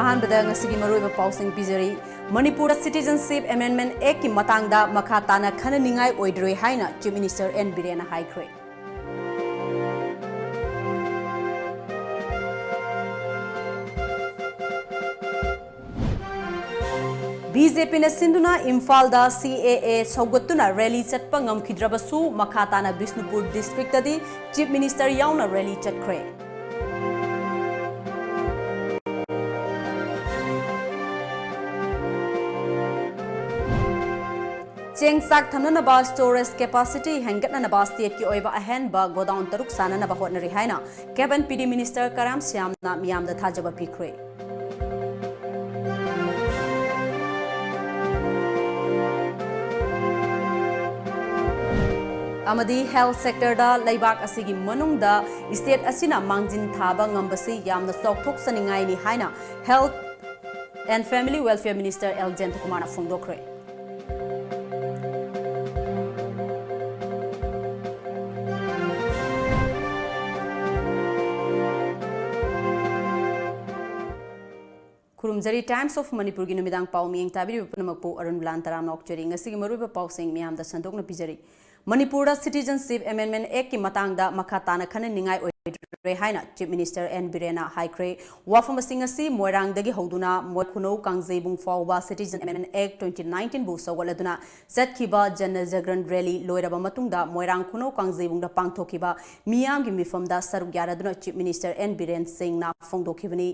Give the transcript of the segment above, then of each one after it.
अहानबदा ngasigi maruiba pausing pizari Manipur Citizenship Amendment Act ki matangda makha tana khana ningai oidroi haina Chief Minister N Birena haikre BJP na sinduna Imphal da CAA saugatuna rally chatpa ngamkhidrabasu makha tana Bishnupur district tadi Chief Minister yauna rally chatkre Cheng sak thamna ba storage capacity hangatna na ba state ki oiba ahen ba godown taruk sana na ba hotnari haina Cabinet PD Minister Karam Syam na miyam da thajaba pikre Amadi health sector da laibak asigi manung da state asina mangjin thaba ngambasi yamna sokthok saningai ni haina Health and Family Welfare Minister L Kumar na phongdokre Kurumjari Times of Manipur gi numidang pau miyeng tabiri punamakpo ARUNBALA taramnok cheri ngasigi maruiba pausing miyam da sandokna pijari Manipur Citizenship Amendment Act ki matangda makha tana khana ningai oidre haina Chief Minister N Birena haikre wafam singasi moirang dagi hoduna moikhuno kangjebung fawba Citizen Amendment Act 2019 bu sawaladuna zatkiba Jan Jagran rally loiraba matungda moirang khuno kangjebung da pangthokiba miyam gi mifam da saruk yaraduna Chief Minister N Biren Singh na phongdokhibani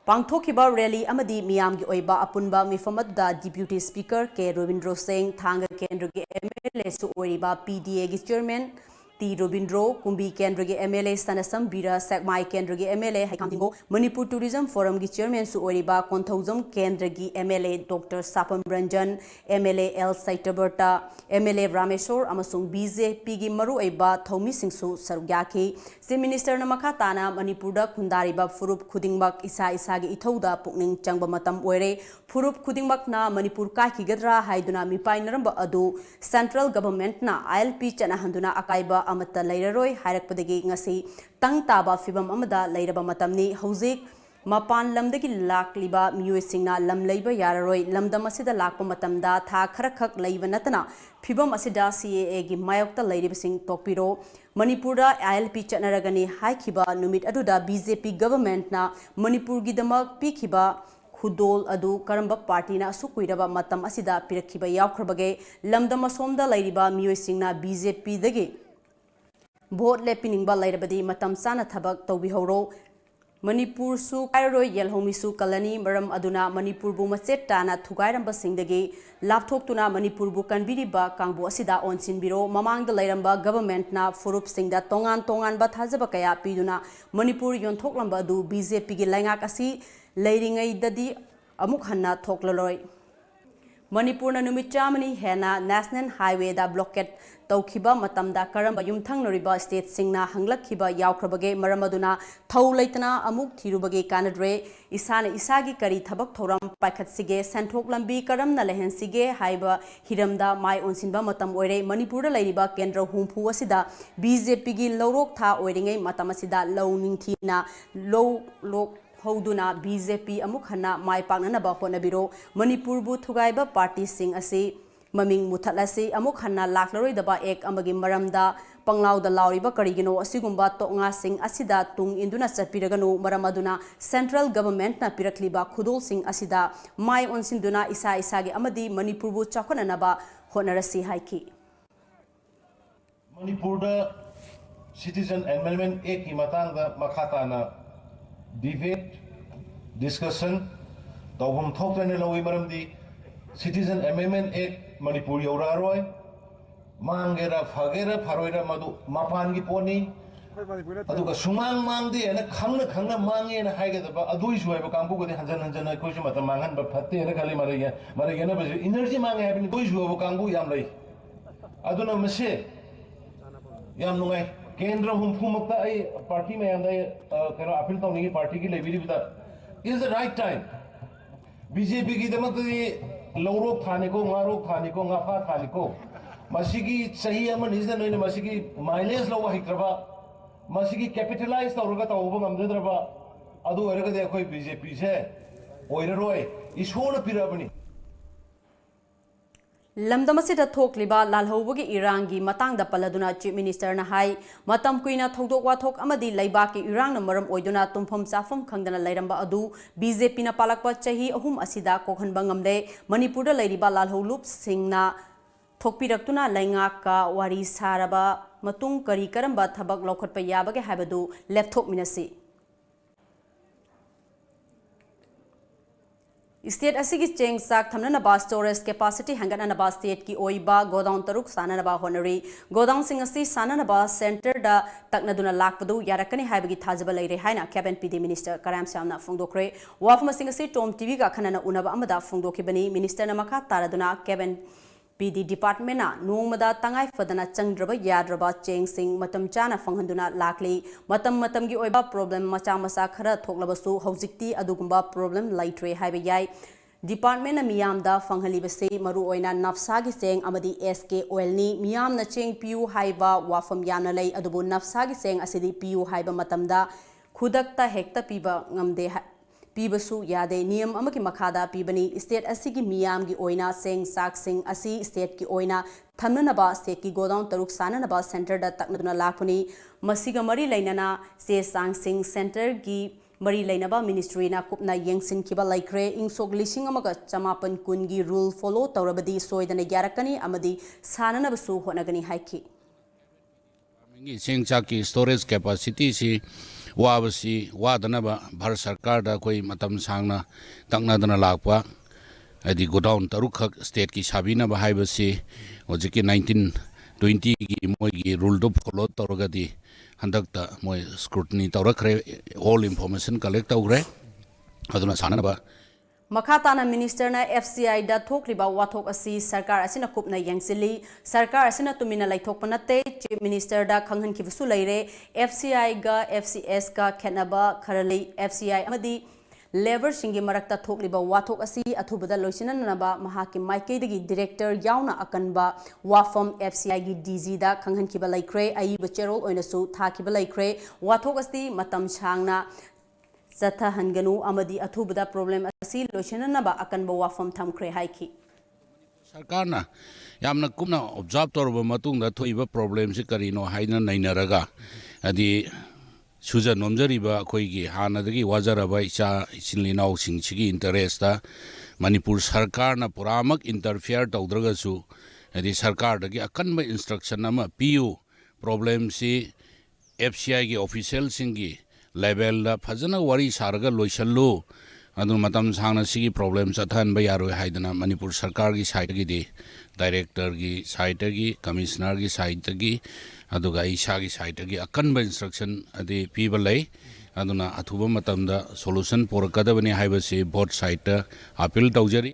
Pangthokiba rally amadi miyam gi oiba apunba mifamad da Deputy Speaker K Robindro Singh Thanga Kendra gi MLA su oiba PDA gi Chairman T Robindro Kumbi Kendra gi MLA Sanasam Bira Sakmai Kendra gi MLA Haikamtingo Manipur Tourism Forum gi Chairman su oiba Konthaujam Kendra gi MLA Dr Sapam Ranjan MLA L Saitaberta MLA Rameshwar amasung BJP gi maru oiba Thomi Singsu sarugyaki Chief Minister na makha tana Manipur da khundariba furup khudingbak isa gi ithauda pukning changba matam oire furup khudingbak na Manipur ka kigadra haiduna mipai naramba adu Central Government na ILP chana handuna akaiba amata lairaroi hairakpadagi ngasi tang taba fibam amada lairaba matamni hauzik mapan lamdagi lakliba miyuisingna lam leiba yararoi lamdam asida lakpa matamda tha kharakhak leiba natana fibam asida CAA gi mayokta lairibasing tokpiro Manipura ILP chanaragani haikhiba numit aduda BJP government na Manipur gi damak pikhiba Khudol adu karamba party na sukuiraba matam asida pirakhiba yaukhrabage lamdam asomda lairiba miyuisingna BJP dagi vote lepiningba lairabadi matam sana thabak tawbi horo Manipur su kairoi yelhomi su kalani maram aduna Manipur bu machet tana thugairamba singdagi lapthoktuna Manipur bu kanbiriba kangbu asida onsinbiro mamangda lairamba government na furup singda tongan ba thajaba kaya piduna Manipur yonthoklamba du BJP gi laingak asi leiringai dadi amuk hanna thoklaloi Manipur na numit chamani hena National Highway da blockade tawkhiba matamda karamba yumthang noriba state singna hanglakhiba yaukrabage maramaduna thau leitana amuk thirubage kanadre isana isagi kari thabak thoram paikhatsige santhok lambi karamna lehensige haiba hiramda mai onsinba matam oire Manipur da lairiba kendra humpu asida BJP gi lorok tha oiringai matam asida lowningthina lok Hoduna BJP amuk hana mai paknana ba honabiro Manipur bu thugaiba party sing asi maming muthalasi amuk hana laklaroi daba ek amagi maramda panglaw da lauriba karigino asigumba tonga sing asida tung induna chapiraganu maramaduna central government na pirakliba khudol sing asida mai onsinduna isa gi amadi Manipur bu chakhonana ba honarasi haiki Manipur da Citizen Amendment Act ki matangda makhatana debate, discussion, tawhum thokne lawi maramdi Citizen Amendment Act Manipur yauraroi mangera phagera pharoira madu mapan gi poni aduga sumang mangdi ena khangna mangi ena haigeda ba adui suai ba kambu godi hanjan ko sima ta mangan ba phatte ena khali maraya na ba energy mangi habini doi suai ba kambu yam lai aduna mase yam nungai Kendra humpumakta ay party may anda kano appeal tawni ki party ki lebi bita is the right time BJP ki damak di lawrok thani ko ngarok thani ko ngafa thani ko masigi sahi ama nizna noine masigi mileage lawa hikraba masigi capitalize tawraga tawba ngamdedraba adu erga de khoi BJP se oiraroi isona pirabani lamdamasida thokliba lalhoubugi irangi matangda paladuna chief minister na hai matam kuina thodok wathok amadi laibaki irang na maram oiduna tumpham chafam khangdana lairamba adu BJP na palakpa chahi ahum asida kokhanba ngamde manipurda lairiba lalhou lup singna thokpiraktuna lainga ka wari saraba matung kari karamba thabak lokhatpa yabage habadu laptop minasi State asigi cheng sak thamna ba storage capacity hangana ba state ki oiba godown taruk sana ba honori godown sing asi sana ba center da taknaduna lakpadu yarakani haibagi thajaba leire haina cabinet PD minister karam samna phongdokre wafma sing asi TOMTV ga khanana unaba amada phongdokibani minister na makha taraduna cabinet PD department na nongmada tangai fadana changdraba yadraba cheng sing matam chana phanghanduna lakli matam gi oiba problem macha masa khara thoklabasu hojikti adugumba problem laitre haiba yai department na miyam da phanghaliba maru oina nafsa gi seng amadi SK oil ni miyam na cheng piu haiba wafam yana lei adubu nafsa gi seng asidi piu haiba matamda khudakta hekta piba ngamde Pibasu yade niyam amaki makhada pibani state asigi miyam gi oina seng sak sing asi state ki oina thamnanaba state ki godown taruk sananaba center da taknaduna lakpuni masiga mari lainana se sang sing center gi mari lainaba ministry na kupna yengsin kiba laikre ingsok lising amaga chamapan kun gi rule follow tawrabadi soidana yarakani amadi sananaba su honagani haiki seng chaki storage capacity si wabasi wadanaba Bharat Sarkar da koi matam sangna taknadana lakpa adi godown taruk state ki sabina ba haibasi hojiki 1920 gi moi gi rule do follow torgadi handakta moi scrutiny torakre all information collect tawre aduna sanana ba Makhatana minister na FCI da thokliba wathok asi sarkar asina kupna yangsili sarkar asina tumina laithok panate chief minister da khanghan kibusu leire FCI ga FCS ka khenaba kharali FCI amadi labor singi marakta thokliba wathok asi athubada loisinanaba mahaki maikeidagi director yauna akanba wafam FCI gi DG da khanghan kiba laikre ai bacherol oinasu thakiba laikre wathok asi matam changna Zatha hanganu amadi athubada problem asi loishananaba akanba wafam thamkre haiki Sarkarna yamna kumna observe torba matungda thoiba problem si karino haina nainaraga adi suja nomjariba khoigi hanadagi wajaraba icha isinlinau singchigi interest ta Manipur Sarkarna puramak interfere tawdraga su adi sarkar dagi akanba instruction ama PU problem si FCI gi official singi level da fajana wari sarga loisallu adu matam sangna sigi problem sathan ba yaroi haidana Manipur Sarkar gi side gi di director gi side gi commissioner gi side gi adu ga isa gi side gi akan ba instruction adi people lai aduna athuba matam da solution porakadabani haibasi both side appeal tawjari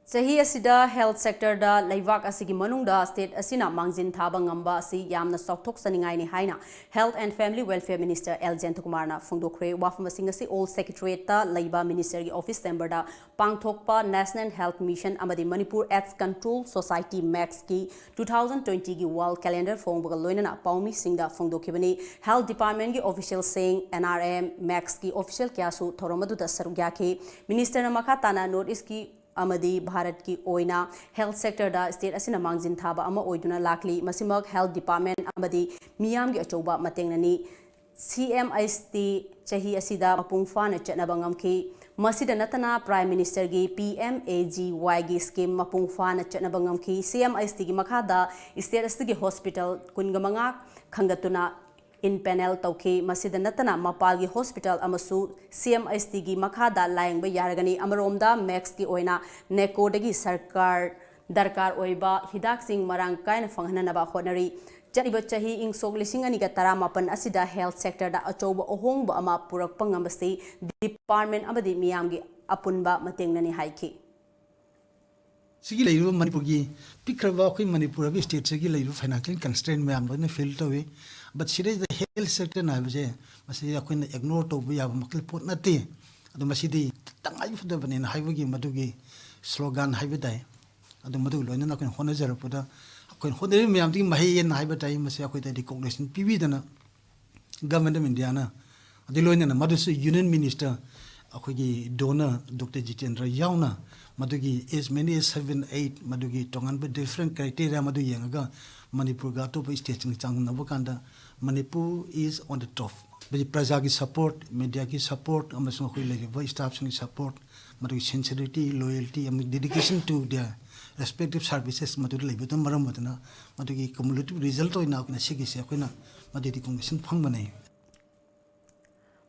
Sahi asida health sector da laivak asigi manungda state asina mangjin thaba ngamba asi yamna sokthok saningai ni haina health and family welfare minister L Jenthkumar na phongdokre wafma singasi all secretariat ta laiba minister gi office chamber da pangthokpa national health mission amadi Manipur AIDS control society max ki 2020 gi wall calendar phongbaga loinana paumi singda phongdokhibani health department gi official saying NRM max ki official kyasu thoramadu da sarugya ki minister na makha tana notice ki amadi Bharat ki oina health sector da state asina mangjin thaba ama oiduna lakli masimak health department amadi miyam gi achoba matengnani CMIST chahi asida mapungfa na chatnaba ngamki masida natana prime minister gi PMAGY gi scheme mapungfa na chatnaba ngamki CMIST gi makhada state asigi hospital kungamanga khangatuna in panel tauke masida natana mapalgi hospital amasu CMIST gi makhada laing ba yaragani amaromda max gi oina neko dagi sarkar darkar oiba hidak sing marang kaina fanghana ba honari chariba chahi ing sok lising ani ga tara mapan asida health sector da achoba ohongba ama purak pangambasi department amadi miyam gi apunba matengnani haiki Sigi leiru Manipur gi pikraba khoi Manipur abi state sigi leiru financial constraint me amlo ne fail to we but sire the health sector na baje masi akhoi na ignore to bu ya makil pot na te adu masi di tangai fuda bane na haibu gi madu gi slogan haibu dai adu madu loina na khoi hona jar puda akhoi hoderi me am di mahi na haibu dai masi akhoi da recognition pibi dana government of India na adu loina na madu su union minister अखोगी donor Dr. Jitendra yauna madugi as many as 7-8 madugi tongan be different criteria madu yengaga Manipur ga to state chang na bakanda Manipur is on the top but praja ki support media ki support amasung khoi legi voice staff sing support madugi sincerity loyalty and dedication to their respective services madu lebi to maram matna madugi cumulative result oina kuna sigi se koina madidi congression phangmane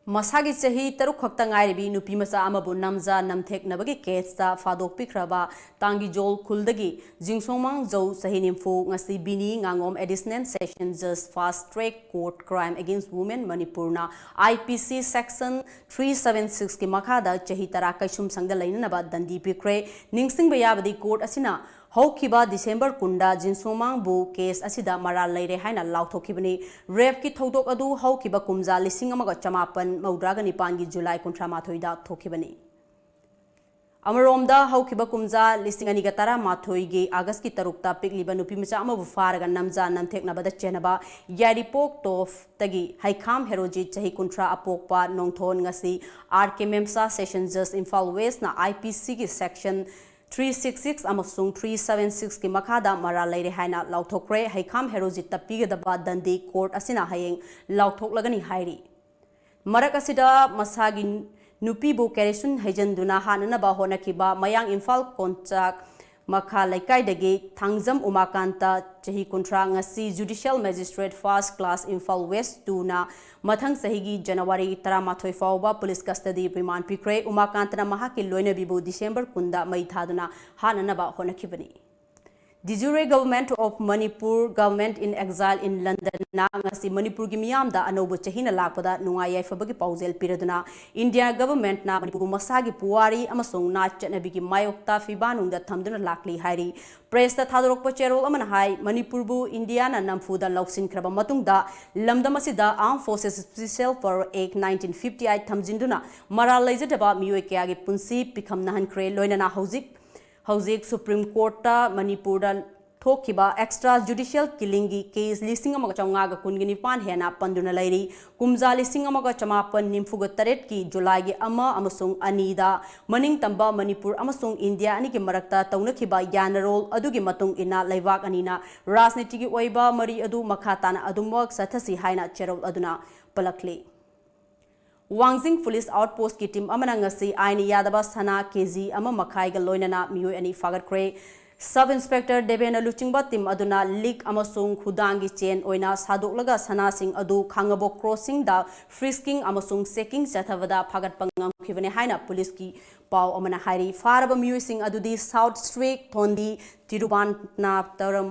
मसागी चही तरुक खक्ता ngairibi nupi macha amabu namza namthek nabagi case fadok pikraba tangi jol khuldagi jingsongmang jau sahi nimfu ngasi bini ngangom additional session just fast track court crime against women manipurna IPC section 376 ki makhada chahi tara kaisum sangda lainana dandi pikre ningsing bayabadi court asina हौखिबा दिसंबर कुंडा जिनसोमांग बु case असिदा मरा लेरे हाइना लाउथोखिबनी rape की थौदोक अदु हौखिबा कुमजा लिसिंग अमगा चमापन मौद्रागा निपान की जुलाई 18 दा थोखिबनी अमरोमदा हौखिबा कुमजा लिसिंग अनिगा तरा माथोइगे अगस्त की तरुकता पिकलिबा नुपी मचा अमबु फारगा नमजा नमथेकनबदा चेनबा यारिपोक तोफ तगी हाइखाम हेरोजी चही कुंट्रा अपोकपा नोंथोन ngasi RK Memsa session judge Imphal west ना IPC की सेक्शन 366 अमसुंग 376 की मखादा मरा लेरे हाइना लाउथोक्रे हाइखाम हेरोजी तपीगदबा दंदी कोर्ट असिना हायेंग लाउथोकलगनी हाइरी मरक असिदा मसागी नुपीबु कैरेसुन हैजंदुना हाननबा होनखिबा मयांग इम्फाल कोंचाक मखा लेकाइदगी थांगजम उमाकांता चही कुंट्रा ngasi judicial magistrate first class Imphal west 2 ना मथंग सहीगी जनवरी 13 फाउबा पुलिस कस्टडी रिमांड पिक्रे उमाकांतना महाकी लोइनबिबु दिसंबर कुंदा मई थादुना हाननबा होनखिबनी Dijure government of Manipur government in exile in London na ngasi Manipur gi miyam da anobu chahina lakpada nungai yaifabagi pausel piraduna India government na Manipur masagi puwari amasong na chatnabi gi mayokta fibanung da thamduna lakli hairi press ta thadorokpa cherol amana hai Manipur bu India na namfuda lauksin kraba matung da lamdam asida Armed Forces Special for Act 1958 thamjinduna mara leijadaba miyoi kya gi punsi pikham nahan kre loina na Hauzik Supreme Court ta Manipur da thokiba extra judicial killing gi case listing amaga chawnga ga kungini pan hena panduna lairi kumza listing amaga chamapan nimfuga taret ki July gi ama amasung anida maning tamba Manipur amasung India ani ki marakta taunakhiba yanarol adugi matung ina laibak anina rajniti gi oiba mari adu makhatana adumwak sathasi haina cherol aduna palakli Wangjing Police Outpost की team अमना ngasi आईनी यादबा सना KG अमा मखाई गा लोइनना मियोय अनि फागरख्रे sub inspector देबेना लुचिंगबा team अदुना लीक अमसुंग खुदांगी चेन ओइना सादोकलगा सना सिंह अदु खांगबो क्रॉसिंग दा फ्रिस्किंग अमसुंग सेकिंग चथवदा फागरपंगम खिबने हाइना पुलिस की पाव अमना हाइरी फारब मियोय सिंह अदुदी साउथ स्ट्रीट थोंदी तिरुवनंतपुरम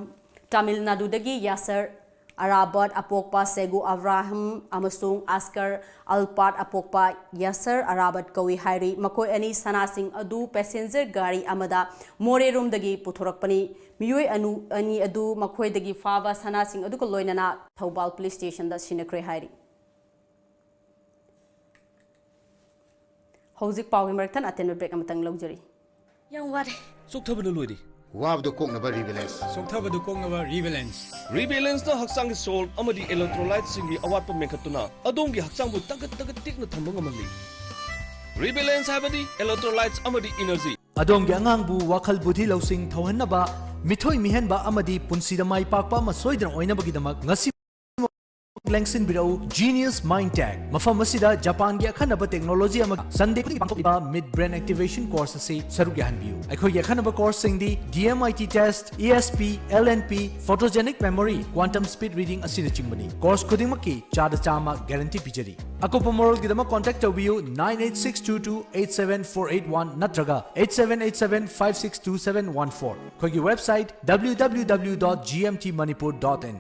तमिलनाडुदगी यासर Arabat Apokpa Segu Avraham Amasung Askar Alpat Apokpa Yasser Arabat Kawi Hairi Makoi Ani Sanasing Adu passenger gari Amada More room dagi Putorakpani Miyoi Anu Ani Adu Makoi dagi Fava Sanasing Adu Koloinana Taubal Police Station da Sinakre Hairi Hauzik Pau American attend break amatang luxury Yang wari Soktabadu loidi Wabdo koknaba rebalance. Soktabadu koknaba rebalance. Rebalance na haksang sol amadi electrolyte singi awatpa mekhatuna adongi haksangbu tagat tikna thamba ngamali. Rebalance habadi electrolytes amadi energy. Adongi angangbu wakal budhi lausing thawhannaba mithoi mihenba amadi punsida mai pakpa ma soidran oinabagidamak ngasi Langsin Birau Genius Mind Tech Mafam Masida Japan gi akhanaba technology ama Sunday ki pangthokiba mid brain activation course ase saruk yahanbiu akhoi gi akhanaba course singdi DMIT test ESP LNP photogenic memory quantum speed reading asina chingbani course khudingmaki chada chama guarantee pijari akopa moral gi dama contact tawbiu 9862287481 natraga 8787562714 khoi gi website www.gmtmanipur.in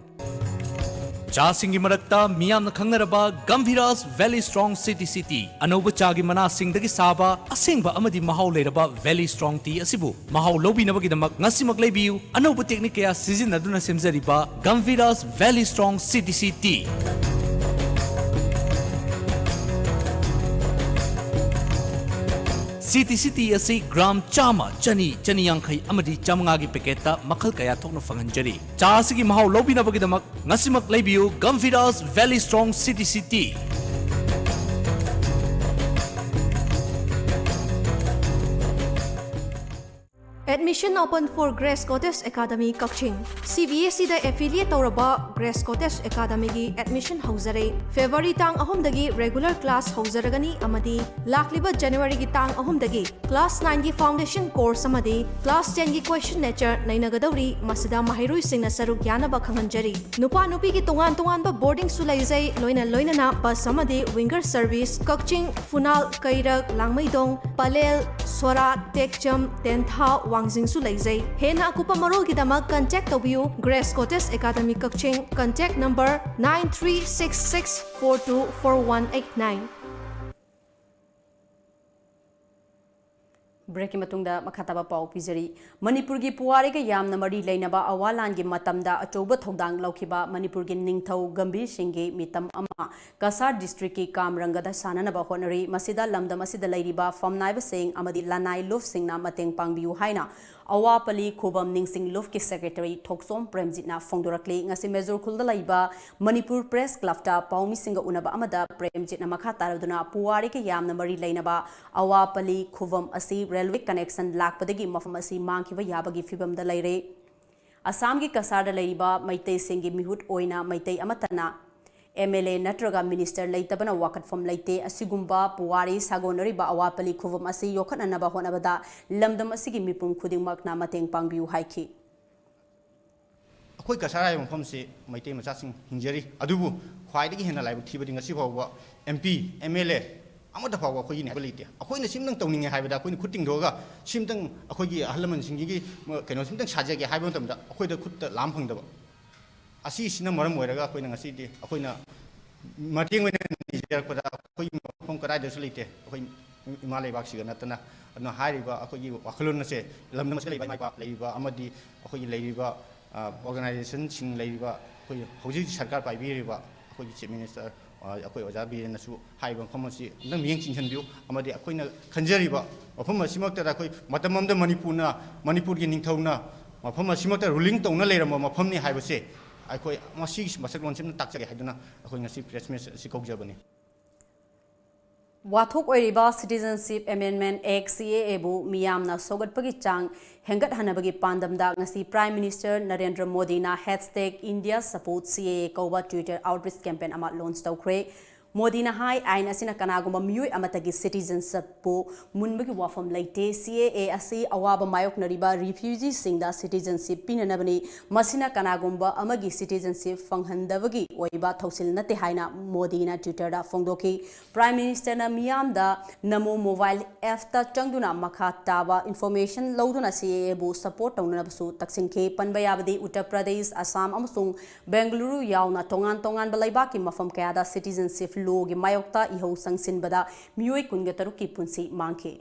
Chasingi marakta miyamna khangnaraba Gambhiras Valley Strong City Anoba chagi mana singdagi saba asengba amadi mahau leraba Valley Strong tea asibu mahau lobinabagi ngasimak leibiu anoba technique ya sizinaduna semjariba Gambhiras Valley Strong City City asi gram chama chani yankhai amadi chamanga gi packet makhal kaya thokna fanganjari cha sigi mahau lobina bagidamak ngasimak leibiu Gambhiras Valley Strong City Admission open for Grace Cottage Academy Kakching. CBSE da affiliate tauraba Grace Cottage Academy gi admission hauzare. February tang ahom dagi regular class hauzaragani amadi lakliba January gi tang ahom dagi class 9 gi foundation course amadi class 10 gi question nature nainagadauri masida mahirui singna saruk yanaba khanganjari. Nupa nupi gi tongan ba boarding su laizai loina na bus amadi winger service Kakching Funal Kairak Langmaidong Palel Sora Tekcham Tentha Wangjing su laizai. Hena akupa marol ki damak contact tobiu Grace Cottage Academy Kakching contact number 9366424189. Breaking matungda makataba pau pizari Manipur gi puwari ga yamna mari leinaba awalan gi matamda achoba thodang laukiba Manipur gi ningthau Gambir Singh mitam ama Kasar district ki Kamranga da sanana ba honari masida lamdam asida lairiba famnaiba sing amadi lanai luf singna mateng pangbiu haina awapali khobam ningsing luf ki secretary Thoksom Premjitna fongdorakli ngasi mezur khulda laiba Manipur Press Club ta paumi singa unaba amada Premjitna makha taraduna puwari ga yamna mari leinaba awapali khobam asi railway connection lakpadagi mafam asi mangkiba yabagi fibamda laire Assam gi Kasarda laiba Maitei Singh mihut oina Maitei amatana MLA Natraga Minister Laitabana Wakat from Laite Asigumba Puwari Sagonari ba awapali khubam asi yokhan anaba honabada lamdam asigi mipum khuding makna mateng pangbiu haiki अखोई कसारा मफम से मैते मचासिंग हिंजरी अदुबु ख्वाइदगी हेना लाइब थीबदि ngasi फावबा MP MLA amada फावबा अखोई ने बलिते अखोई ने सिमदंग तौनिंगे हाइबदा अखोई ने खुटिंग दोगा सिमदंग अखोई अहलमन सिंगी कनो सिमदंग साजेगे हाइबो तमदा अखोई द खुट लाम फंगदबा asi sina maram oiraga अखोई न ngasi di अखोई न मटिंग वेन निजरपदा अखोई मफम कराय दसु लेते अखोई इमाले बाक्सिगा नतना न हारिबा अखोई वखलोन से लमदम से लेबा माइबा लेबा अमदी अखोई लेबा organization sing leiba khoi hoji sarkar paibiriba khoi chief minister akhoi oja birena su haiba khomasi nang mieng chinghan biu amadi akhoi na khanjariba mafam asimakta da khoi matamamda manipur gi ningthauna mafam asimakta ruling tongna leirama mafam ni haiba se akhoi masi masaklon sim takjage haiduna akhoi ngasi press message si kokjabani Wathok oiriba Citizenship Amendment Act CAA bu miyamna sogatpagi chang hengat hanabagi pandamda ngasi Prime Minister Narendra Modi na #IndiaSupportCAA kauba Twitter outreach campaign ama launch tawkhre Modi na hai aina sina kanagumba miyoi amatagi citizenship po munbagi wafam laite CAA asi awaba mayok nariba refugees singda citizenship pinanabani masina kanagumba amagi citizenship fanghandabagi oiba thausil nate haina Modi na Twitter da fongdoki Prime Minister na miyamda namo mobile app ta changduna makha taba information loduna CAA bu support tawnabasu taksingke panbayabadi Uttar Pradesh Assam amasung Bengaluru yauna tongan balaiba ki mafam kayada citizenship logi mayokta iho sangsin bada miyoi kunga taruki punsi mangke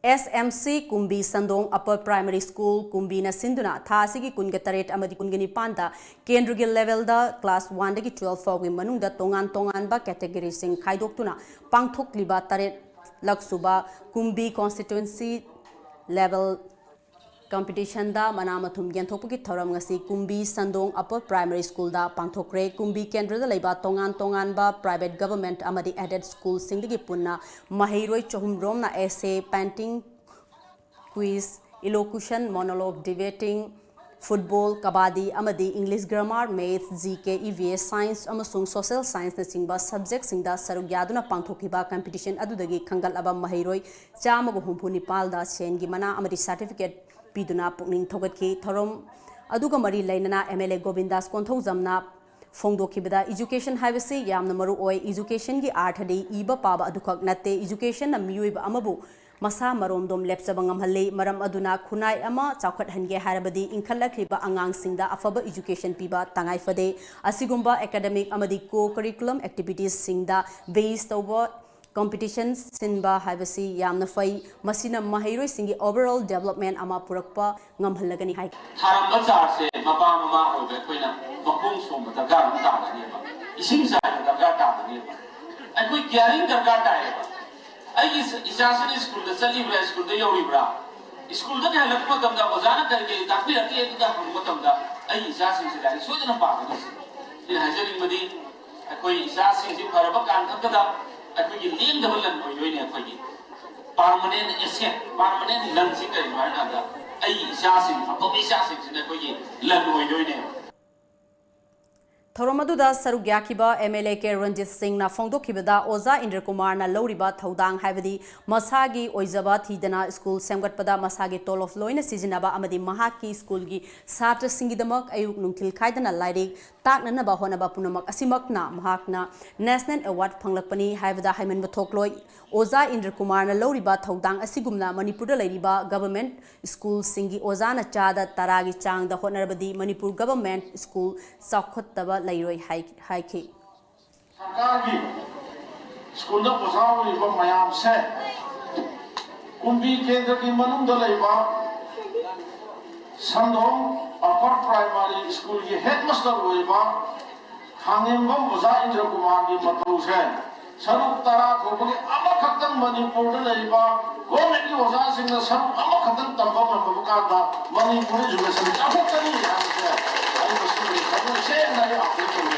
SMC Kumbi Sandong Upper Primary School Kumbi na sinduna thasigi kunga taret amadi kungani panda kendrugi level da class 1 dagi 12 fawgi manungda tongan ba category sing khaidoktuna pangthok liba taret laksuba Kumbi constituency level competition da manamathum genthokpugi thoram ngasi Kumbi Sandong Upper Primary School da pangthokre Kumbi Kendra da leiba tongan ba private government amadi aided school singdagi punna maheiroi chohum rom na essay painting quiz elocution monologue debating football kabadi amadi English grammar maths GK EVS science amasung social science na singba subject singda saruk yaduna pangthokiba competition adudagi khangal aba maheiroi chamago humpuni palda sengi mana amadi certificate piduna pukning thogatki thorom aduga mari lainana MLA Govindas Konthojamna fongdokibada education haibasi yamna maru oi education gi arthadi iba paba adukak natte education na miyuiba amabu masa maromdom lepsabangam halle maram aduna khunai ama chakhat hange harabadi inkhalakliba angang singda afaba education piba tangai fade asigumba academic amadi co curriculum activities singda based over competitions sinba haibasi yamna fai masina mahairoi singi overall development ama purakpa ngamhalagani hai tharam bachar se mapa mama obe koina bakung som dagar ta dani ba ising sa dagar ta dani ba ai koi caring dagar ta hai ba ai isasan school da sali bra school da yori bra school da halak ma gamda bajana karke takbi ati da hum matamda ai isasan se dai so dana pa ni ila hajari madi ai koi isasan ji faraba kan thakda ai koi leng da balan oi ne ai permanent asset, permanent lunch kari hai na da ai isasing apobi isasing sine ko ye lan hoi doi ne Thoromaduda Saruk Yakiba MLA K Ranjit Singh na Fongdokibada Oza Indra Kumar na Loriba Thaudang Haibadi Masagi Oizaba Thidana School Semgatpada Masagi Tol of Loina Sizinaba Amadi Mahaki School gi Satra Singidamak Ayuk Nungkil Kaidana Lairik Taknanaba Honaba Punamak Asimakna Mahakna National Award Panglakpani Haibada Haiman Bathokloi Oza Indra Kumar na Loriba Thaudang Asigumna Manipur Lairiba Government School Singi Oza na Chada Taragi Chang the Honorabadi Manipur Government School Saukhottaba Lairoi Haiki Sarkari School da Oza Riba Mayam se Kumbi Kendra ki Manung da Laiba Sandong Upper Primary School ki Headmaster Riba Hangembam Oza Indra Kumar ki Matau se Saruk Tara Kobi Ama Khatang Manipur da Laiba Government ki Oza Singh Saruk Ama Khatang Tambam na Babukada Manipur Education Apokani Hamse Ai Masuri Kadu se na ya apokani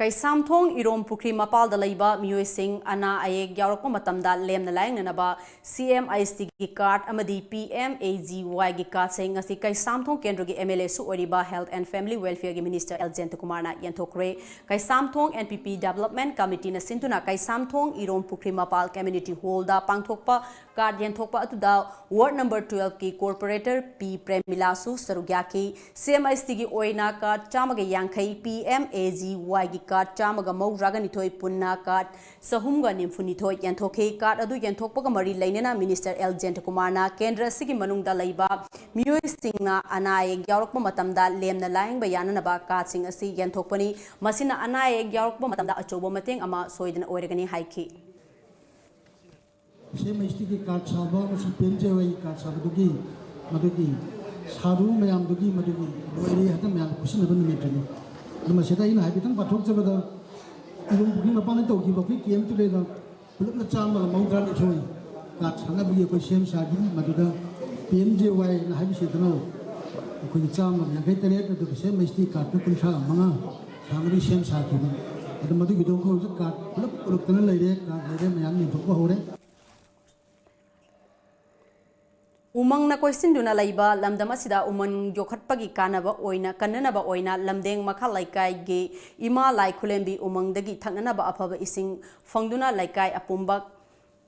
Kaisamthong Irom Pukri Mapal da Laiba Miyoi Singh Ana Ayek Yaurokpa Matamda Lemna Laingnanaba CMIST gi card amadi PMAGY gi card sing asi Kaisamthong Kendra gi MLA su oriba Health and Family Welfare gi Minister Elgent Kumar na yanthokre Kaisamthong NPP Development Committee na sintuna Kaisamthong Irom Pukri Mapal Community Hall da pangthokpa card yanthokpa atuda Ward number 12 ki Corporator P Premilasu Sarugyaki CMIST gi oina card chamaga yankhai PMAGY gi card chamaga maudraganithoi punna card sahumga nimfunithoi yanthokhe card adu yanthokpaga mari lainena Minister Elgent Kumar na Kendra sigi manungda laiba Miyoi Singna Anayek Yaurokpa Matamda Lemna Laingba Yananaba card sing asi yanthokpani masina Anayek Yaurokpa Matamda achoba mateng ama soidana oiragani haiki CMIST की card साबा मसी पेंजे Y card साबा दुगी मदुगी सारू मयाम दुगी मदुगी लोरी हता मयाम खुशी नबन निमेटनी नमसेदा इन high बितंग पाठक जबदा इरुम बुगी मपाने तो की बकी केम तुले दा पुलक न चाम ला मौद्रा नि छोई कार्ड संगा बुगी कोई सेम सागी मदुदा पेंजे वाई न हाई बिसेदनो कोई चाम ला नगै तरे तो CMIST कार्ड न कुंठा मंगा सामरी सेम सागी अद मदुगी दो को कार्ड पुलक पुलक तन लैरे कार्ड लैरे मयाम नि थोक होरे Umang na question duna laiba lamdama sida umang yokhatpagi kanaba oina kannanaba oina lamdeng makha laikai ge ima lai khulembi umang dagi thaknanaba afaba ising fangduna laikai apumbak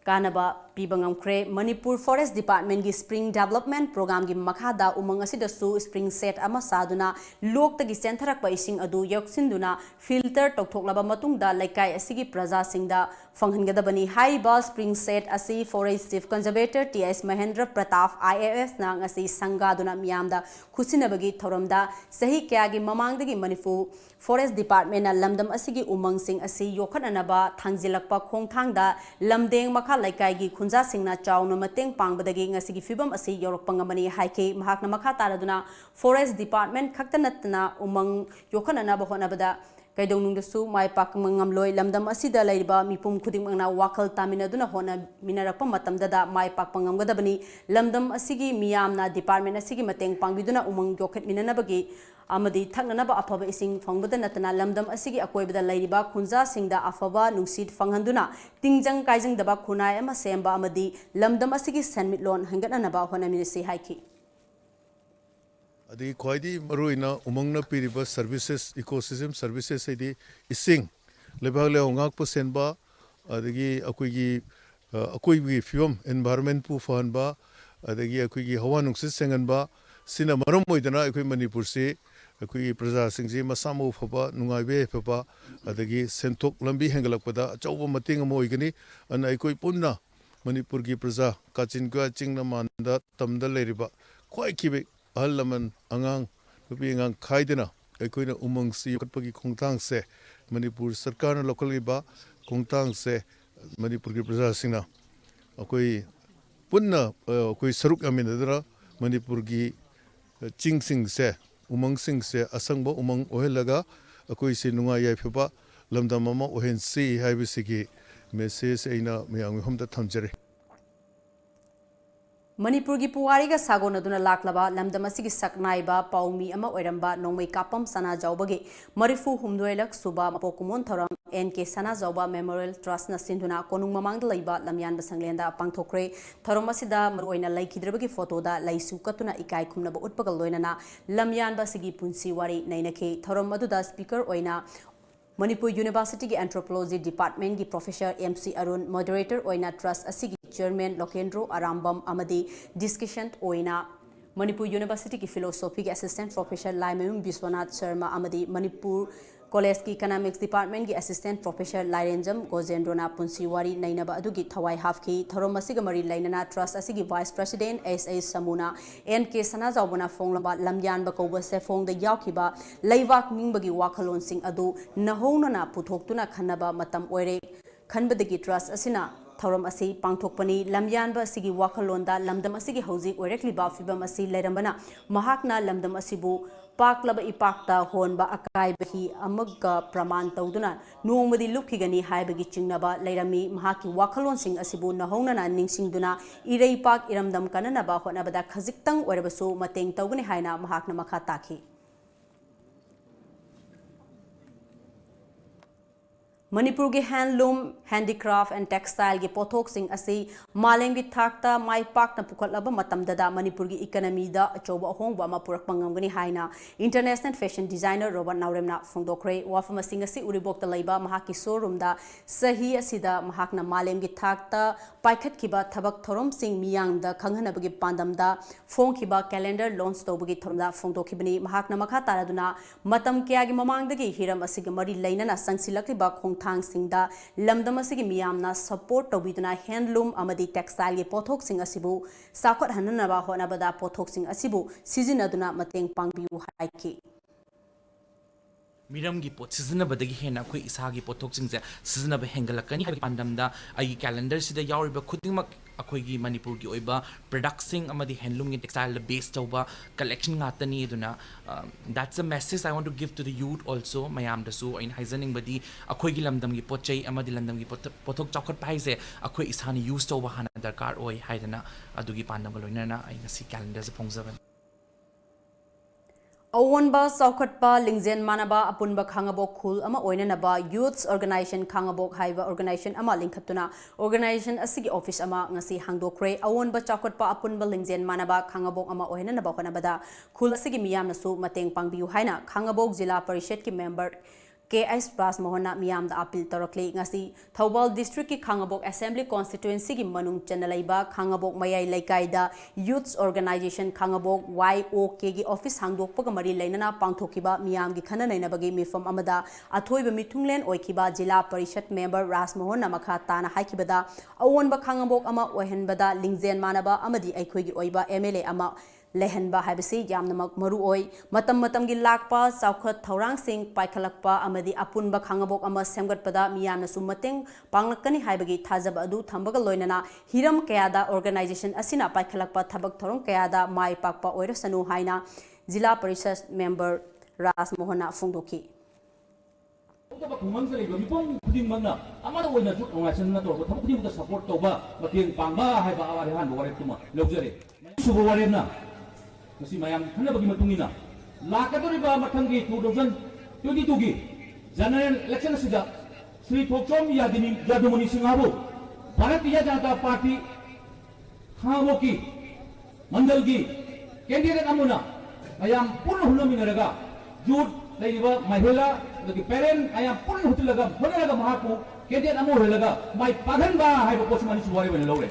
kanaba pibangamkre Manipur Forest Department gi Spring Development Program gi makhada umang asida su spring set ama saduna lok tagi sentharakpa ising adu yoksinduna filter toktoklaba matungda laikai asigi praja singda fanghangadabani haiba spring set asi Forest Chief Conservator TS Mahendra Pratap IAS nang asi sangaduna miyamda khusinabagi thoramda sahi kyagi mamangdagi Manipur Forest Department na lamdam asigi umang sing asi yokhananaba thangjilakpa khongthangda lamdeng makha laikai gi khunja singna chawna mateng pangbadagi ngasigi fibam asi yorokpangamani haike mahakna makha taraduna Forest Department khaktanatna umang yokhananaba honabada kaidonungdasu mai pakmangamloi lamdam asida laiba mipum khudimangna wakal taminaduna hona minarakpa matamdada mai pakpangamgadabani lamdam asigi miyamna department asigi mateng pangbiduna umang yokhat minanabagi amadi thaknanaba afaba ising fangbada natana lamdam asigi akoibada lairiba khunja singda afaba nungsit fanghanduna tingjang kaijang daba khunai ama semba amadi lamdam asigi sanmitlon hangatnanaba hona minisi haiki adi khwaidi maruina umangna piriba services ecosystem services adi ising lebag le ongak pu senba adagi akoigi film environment pu fanba adagi akoigi hawa nungsit senganba sina maram moidana akoi Manipur se akoi praja singji masamu phaba nungaibe phaba adagi sentok lambi hengalakpada chauba mating moigani an akoi punna Manipur gi praja kachin ga chingna manda tamda leriba khwai kibe ahalaman angang nupi angang khaidena akoina umang si katpagi khongtang se Manipur sarkar na local ba khongtang se Manipur gi praja singna akoi punna akoi saruk aminadra Manipur gi ching sing se umang sing se asangba umang ohelaga akoi se nunga yai pheba lamda mama ohen si haibisigi message aina meyang homda thamjare Manipur gi puwari ga sagonaduna laklaba lamdam asigi saknaiba paumi ama oiramba nongmai kapam sana jawbage marifu humdoilak suba mapokumon thoram NK Sanazauba Memorial Trust na sinduna konung mamangda laiba lamyan basanglenda pangthokre thorom asida maroina laikhidrabagi photo da laisu katuna ikai khumnaba utpagal loinana lamyan basigi punsi wari nainake thorom aduda speaker oina Manipur University ki Anthropology Department ki Professor MC Arun Moderator oina Trust asigi Chairman Lokendro Arambam amadi discussion oina Manipur University ki Philosophy ki Assistant Professor Laimayung Biswanath Sharma amadi Manipur College ki Economics Department ki Assistant Professor Lairenjam Gojendrona Punsiwari nainaba adugi thawai hafki thorom asiga mari lainana Trust asigi Vice President SA Samuna NK Sanazawbana fonglaba lamyan ba kouba se fong da yawkiba leibak ningbagi wakhalon sing adu nahonana puthoktuna khanaba matam oire khanbadagi Trust asina thorom asi pangthokpani lamyan ba asigi wakhalonda lamdam asigi hauji oirekliba fibam asi leirambana mahakna lamdam asibu paklaba ipakta honba akaibahi amaga praman tawduna nongmadi lukhigani haibagi chingnaba leirami mahaki wakhalon sing asibu nahownana ningsingduna irei pak iramdam kananaba honabada khajiktang oirabasu mateng tawgani haina mahakna makha takhi Manipur ki handloom, handicraft and textile ki pothok sing asi maleng ki thakta mai pak na pukhatlaba matamdada Manipur ki economy da achoba ahongba ma purak pangamgani haina international fashion designer Robert Nauremna phongdokre wafam sing asi uribokta leiba mahaki showroom da sahi asida mahakna maleng ki thakta paikhat kiba thabak thorom sing miyang da khanghanabagi pandam da phong kiba calendar launch tobagi thorom da phongdokhibani mahakna makha taraduna matam kya gi mamangdagi hiram asiga mari leinana sangsilakliba khong thang singda lamdam asigi miyamna support tobiduna handloom amadi textile ge pothok sing asibu sakhot hananaba honabada pothok sing asibu sizinaduna mateng pangbiu haiki Miram gi pot season badagi hena khoi isa gi pothok singse season ba hengalakani habi pandamda ai calendar sida yauriba khudingmak akhoi gi Manipur gi oiba producing amadi handloom gi textile based tawba collection ngatani duna that's a message I want to give to the youth also mayam da su in haizaning badi akhoi gi lamdam gi pochai amadi lamdam gi pothok chawkhat paise akhoi isani use tawba hana darkar oi haidana adugi pandam loinana ai ngasi calendar se phongjaban Awanba Saukhatpa Lingzen Manaba Apunba Khangabok Khul Ama Oinanaba Youths Organization Khangabok Haiba Organization Ama Linkhatuna Organization Asigi Office Ama Ngasi Hangdokre Awanba Saukhatpa Apunba Lingzen Manaba Khangabok Ama Oinanaba Honabada Khul Asigi Miyamnasu Mateng Pangbiu Haina Khangabok Zilla Parishad ki member KS Bas Mohana Miyam da appeal Torokli Ngasi Thobal District ki Khangabok Assembly Constituency ki Manung Chanalaiba Khangabok Mayai Laikaida Youths Organization Khangabok YOK ki Office Hangdok Pagamari Lainana Pangthokiba Miyam ki Khana Nainabagi Mifam Amada Athoiba Mitunglen Oikiba Jilla Parishad member Ras Mohana Makha Tana Haikibada Awanba Khangabok Ama Ohenbada Lingzen Manaba Amadi Aikoi ki Oiba MLA Ama lehenba haibasi yamnamak maru oi matam gi lakpa saukhat thaurang sing paikhalakpa amadi apunba khangabok ama semgatpada miyamna sumateng panglakani haibagi thajaba adu thambaga loinana hiram kayada organization asina paikhalakpa thabak thorong kayada mai pakpa oirasanu haina jilla parishad member Ras Mohana phongdoki Masi mayam hana bagi matungina lakadoriba mathangi 2022 gi general election sida Sri Thokchom Yadumani Singhabu Bharatiya Janata Party Khamoki Mandal gi candidate amuna mayam purna hunaminaraga youth laiba mahila lagi parent ayam purna hutilaga honaraga mahaku candidate amu helaga mai paganba haiba posmani suwari wen lore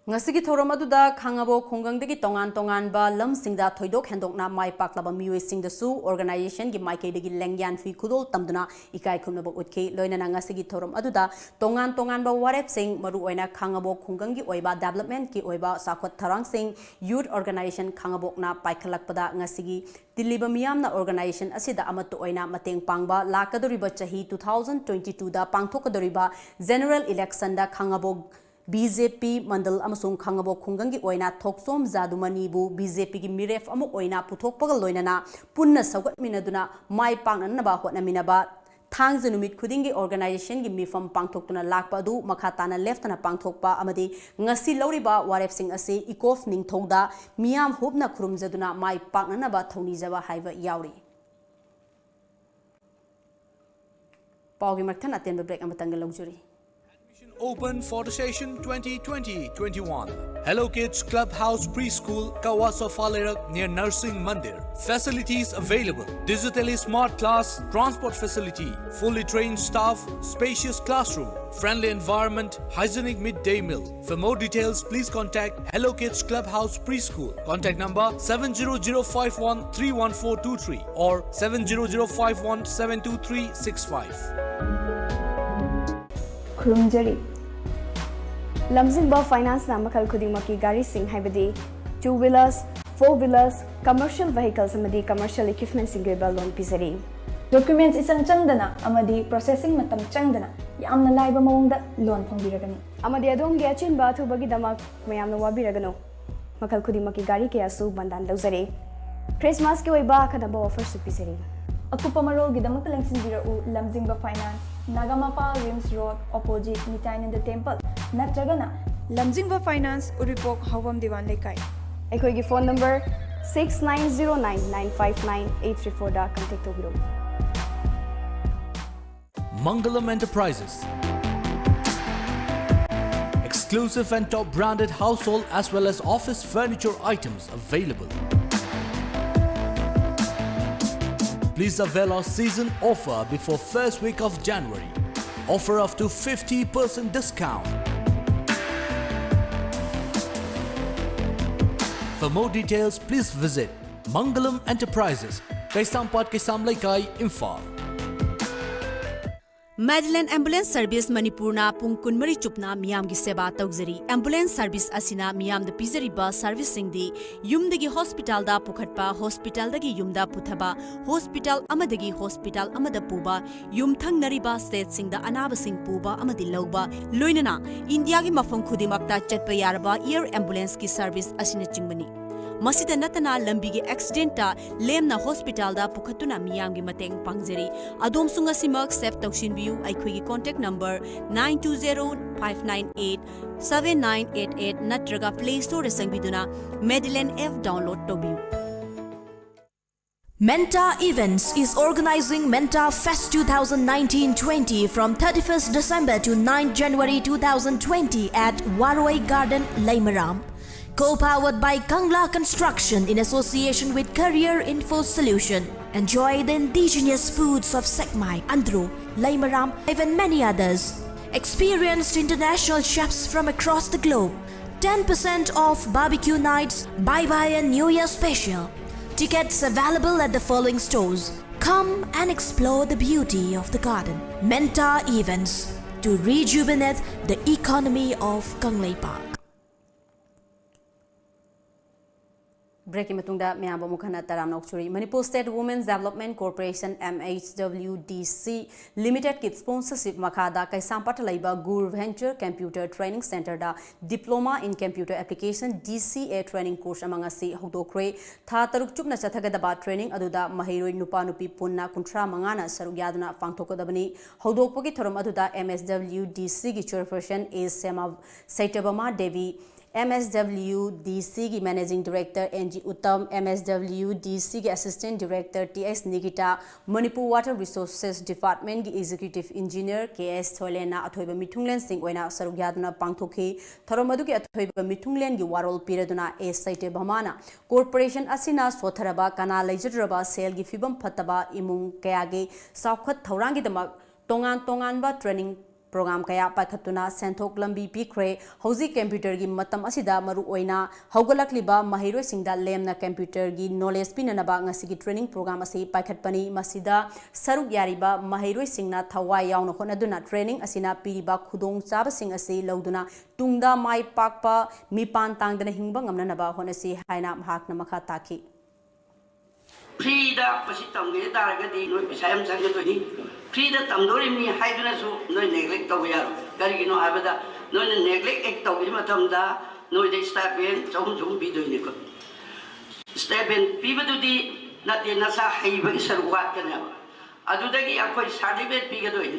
Ngasigi thoram aduda khangabo khonggangdagi tongan ba lam singda thoidok hendokna mai paklaba miwe singda su organization gi maike dagi lengyan fi khudol tamduna ikai khumnaba utke loinana ngasigi thoram aduda tongan ba warep sing maru oina khangabo khonggangi oiba development ki oiba sakhot tharang sing youth organization khangabokna paikhalakpada ngasigi Diliba miyamna organization asida amatu oina mateng pangba lakadoriba chahi 2022 da pangthokadoriba general election da khangabok BJP Mandal amasung Khangabo Khungangi oina Thoksom Zadumani bu BJP gi miref amuk oina puthokpaga loinana punna sagat minaduna mai pangnanaba hotnaminaba thangje numit khudingi organization gi mifam pangthoktuna lakpa adu makhatana leftana pangthokpa amadi ngasi loriba warep sing ase ikof ningthogda miyam hubna khurumjaduna mai pangnanaba thonijaba haiba yauri ꯄꯥꯎꯒꯤ ꯃꯔꯛꯊꯟ ꯑꯇꯦꯟꯕ break ꯑꯃꯇꯪꯒ ꯂꯧꯖꯔꯤ Open for the session 2020-21. Hello Kids Clubhouse Preschool, Kawasa Falerak near Nursing Mandir. Facilities available. Digitally smart class, transport facility, fully trained staff, spacious classroom, friendly environment, hygienic midday meal. For more details, please contact Hello Kids Clubhouse Preschool. Contact number 70051-31423 or 70051-72365. खुरुंजरी लमजिंगबा finance ना मखल खुदिंगमकी गाड़ी सिंह हाइबदी 2 wheelers 4 wheelers commercial vehicles अमदी commercial equipment सिंगे लोन पिजरी डॉक्यूमेंट्स इचंग चंगदना अमदी प्रोसेसिंग मतम चंगदना यामना लाइबा मवंगदा लोन फंगबिरगनी अमदी अदोमगी अचिनबा अथुबगी दमक मयामना वाबिरगनो मखल खुदिंगमकी गाड़ी केयासु बंदान लौजरी क्रिसमस के ओइबा खदबा ऑफर सु पिजरी अकुपा मरोगी दमक लेंसिनबिरउ लमजिंगबा फाइनेंस नागामापा रिम्स रोड ऑपोजिट मिटाइन द टेंपल नत्रगना लमजिंगबा फाइनेंस उरिपोक हवम दीवान लेकाई एखोगी फोन नंबर 6909959834 दा कांटेक्ट तोबिरो Mangalam Enterprises. Exclusive and top branded household as well as office furniture items available. Please avail our season offer before first week of January. Offer up to 50% discount. For more details, please visit Mangalam Enterprises, Kaisampat Kaisamlaikai, Imphal. Madeline Ambulance Service Manipurna pung kunmari chupna miyam gi seba tawzari ambulance service asina miyam da pizari ba service singdi yumdagi hospital da pukhatpa hospital dagi yumda puthaba hospital amadagi hospital amada puba yumthang nariba state singda anaba sing puba amadi lawba loinana India gi mafam khudimakta chatpa yarba air ambulance ki service asina chingmani masida natana lambi gi accident ta lemna hospital da pukhatuna miyam gi mateng pangjari adom sunga simak save tawshin biu aikhoi gi contact number 9205987988 natraga play store sangbiduna Madeline F download tobiu Menta Events is organizing Menta Fest 2019-20 from 31st December to 9th January 2020 at Waroi Garden, Laimaram. Co-powered by Kangla Construction in association with Career Info Solution. Enjoy the indigenous foods of Sekmai, Andhro, Laimaram, and many others. Experienced international chefs from across the globe. 10% off barbecue nights, bye-bye and New Year special. Tickets available at the following stores. Come and explore the beauty of the garden. Menta Events to rejuvenate the economy of Kanglei Park. Breaking matungda miyamba mukhana taram nokchuri Manipur State Women's Development Corporation MHWDC Limited kit sponsorship makhada Kaisampat laiba Gur Venture Computer Training Center da Diploma in Computer Application DCA training course among asi hodokre tha taruk chupna chathagadaba training aduda mahiroi nupa nupi punna kuntra mangana saruk yaduna pangthokodabani hodokpogi thorom aduda MHWDC gi chairperson A Sema Saitabama Devi MSWDC की Managing Director NG Uttam, MSWDC की Assistant Director TS Nikita, Manipur Water Resources Department की Executive Engineer KS Tholena अथोइबा मिथुंगलेन सिंह ओइना सरुग्यादुना पांगथोखि थरोमदु की अथोइबा मिथुंगलेन की वारोल पिरदुना ए साइटे भमाना कॉर्पोरेशन असिना सोथरबा कना लेजरबा सेल की फिबम फतबा इमुंग कयागे साउखत थौरांगी दमक तोंगान तोंगानबा training program kaya paikhatuna senthok lambi pikre hauji computer gi matam asida maru oina haugalakliba mahiroi singda lemna computer gi knowledge pinanaba ngasi gi training program asi paikhatpani masida saruk yariba mahiroi singna thawai yauna honaduna training asina piriba khudong chaba sing asi lauduna tungda mai pakpa mipan tangdana hingba ngamna naba honasi haina mahakna makha taki Frida pasi tamge daragadi noi pisayam sangadoni Frida tamdori mi haiduna su noi neglect tawiyaro karigino habada noi neglect ek tawi matamda noi de stipend jom bidoini ko stipend pibadudi nati nasa haiba isarwa kana adudagi akoi certificate pigadoi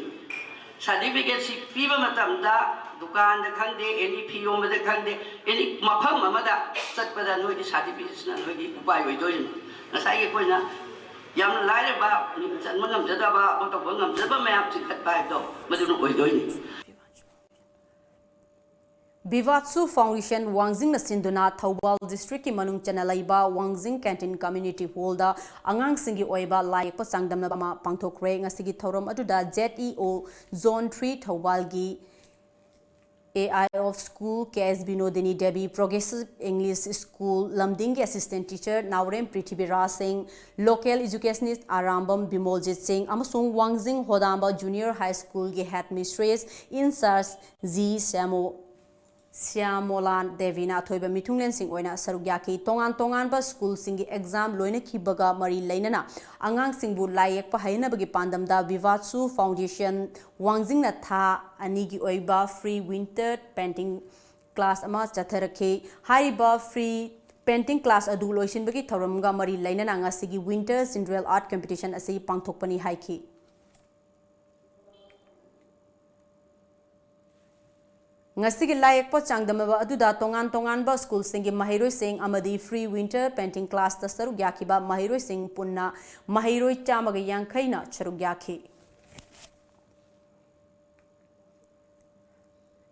certificate si piba matamda dukan da khangde any pio ma da khangde any mafam amada chatpada noi di certificate na noi di upai hoidoi Nasai ko na ꯌꯥꯝ ꯂꯥꯏꯔꯕ ꯆꯟꯕ ꯉꯝꯖꯗꯕ ꯇꯧꯕ ꯉꯝꯖꯗꯕ ꯃꯌꯥꯝ ꯆꯤꯡꯈꯠꯄ ꯍꯥꯏꯕꯗꯣ ꯃꯗꯨꯅ ꯑꯣꯏꯗꯣꯏꯅꯤ Bivatsu Foundation Wangjing na sinduna Thobal District ki manung chana laiba Wangjing Canteen Community Hall da angang singi oiba lai pa sangdamna ma pangthokre ngasigi thorom aduda ZEO Zone 3 Thobal gi AI of School KS Binodini Devi Progressive English School Lamding ki Assistant Teacher Naurem Prithibira Singh Local Educationist Arambam Bimoljit Singh amasung Wangjing Hodamba Junior High School ki Headmistress in charge Z Syamolan Devina Thoiba Mithunglen Singh oina sarugyaki tongan ba school singi exam loina kibaga mari lainana angang singbu layak pa haina bagi pandamda Vivatsu Foundation Wangjing na tha anigi oiba free winter painting class ama chatharakhe haiba free painting class adu loisin bagi thoramga mari lainana ngasigi winter Cinderella art competition asi pangthokpani haiki ngasigi layak po changdamaba aduda tongan ba school singi mahiroi sing amadi free winter painting class ta sarugyaki ba mahiroi sing punna mahiroi chamaga yankhaina charugyaki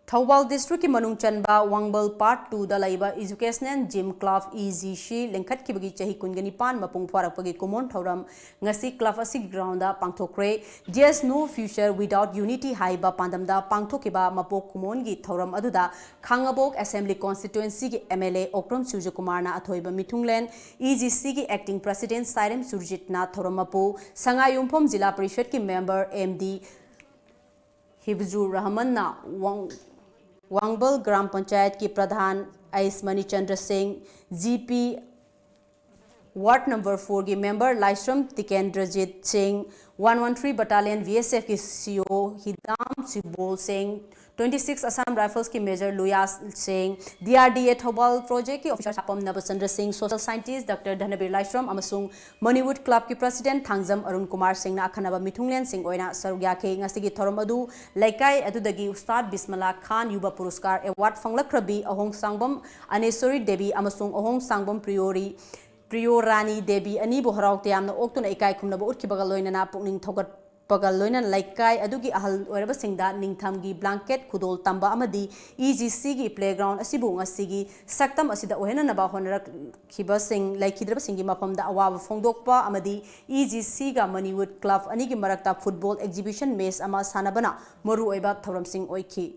Thobal District ki manung chanba Wangbal Part 2 da laiba Educational Gym Club EGC lengkhat ki bagi chahi kungani pan mapung pharak pagi common thoram ngasi club asi ground da pangthokre there's no future without unity haiba pandam da pangthokiba mapok common gi thoram aduda Khangabok Assembly Constituency ki MLA Okram Surjakumar na athoiba mithunglen EGC ki acting president Sairem Surjit na thoramapu Sangayumphom Jila Parishad ki member MD Hibzur Rahman na Wangbal Gram Panchayat ki Pradhan Aismani Chandra Singh GP Ward number 4 ki member Laishram Tikendrajit Singh 113 Battalion VSF ki CO Hidam Sibol Singh 26 Assam Rifles ki Major Luyas Singh DRDA Thobal Project ki Officer Sapam Nabachandra Singh Social Scientist Dr. Dhanabir Laishram amasung Moneywood Club ki President Thangjam Arun Kumar Singh na akhanaba Mithunglen Singh oina sarugyake ngasigi thorom adu laikai adudagi Ustad Bismillah Khan Yuba Puruskar Award Fanglakrabi Ahong Sangbam Anesori Devi amasung Ahong Sangbam Priorani Devi ani bu haraute amna oktuna ikai khumna bu utkibaga loinana pukning thogat pagal loinan laikai adugi ahal oiraba singda ningthamgi blanket khudol tamba amadi EGC gi playground asibu ngasigi saktam asida ohena naba honarak khiba sing laikhidraba singi mapamda awaba phongdokpa amadi EGC ga Moneywood Club ani gi marakta football exhibition match ama sanabana moru oiba thoram sing oikhi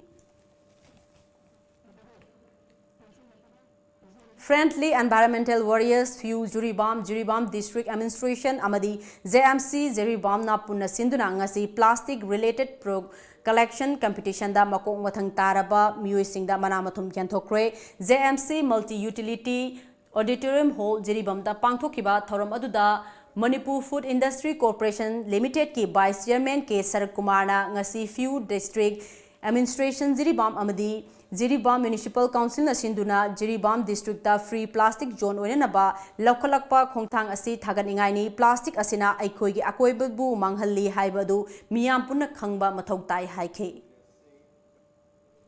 Friendly Environmental Warriors Few Juribam District Administration Amadi JMC Jeribam na punna sinduna ngasi plastic related collection competition da makong mathang taraba miyoi singda manamathum kyanthokre JMC Multi Utility Auditorium Hall Jeribam da pangthokiba thoram aduda Manipur Food Industry Corporation Limited ki Vice Chairman K Sarak Kumar na ngasi Few District Administration Jeribam Amadi Jiribam Municipal Council na sinduna Jiribam District ta free plastic zone oina naba laukalakpa khongthang asi thaganingai ni plastic asina aikoi gi akoibu manghalli haibadu miyam punna khangba mathau tai haikhe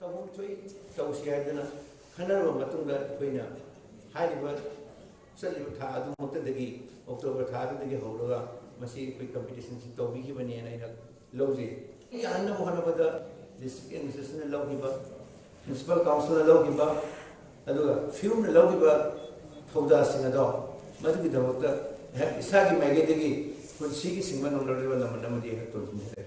tawum thoi tawsi hadana khanarwa matungda koina haiba saliba tha adu motadagi October tha adagi hawraga masi koi competition si tobi gi bani na ina loje yanna mohanabada district administration logiba Municipal Council logiba aduga film logiba thauda sinado madigi damakta isagi magedigi punsigi singman onloriba lamanamadi hatolni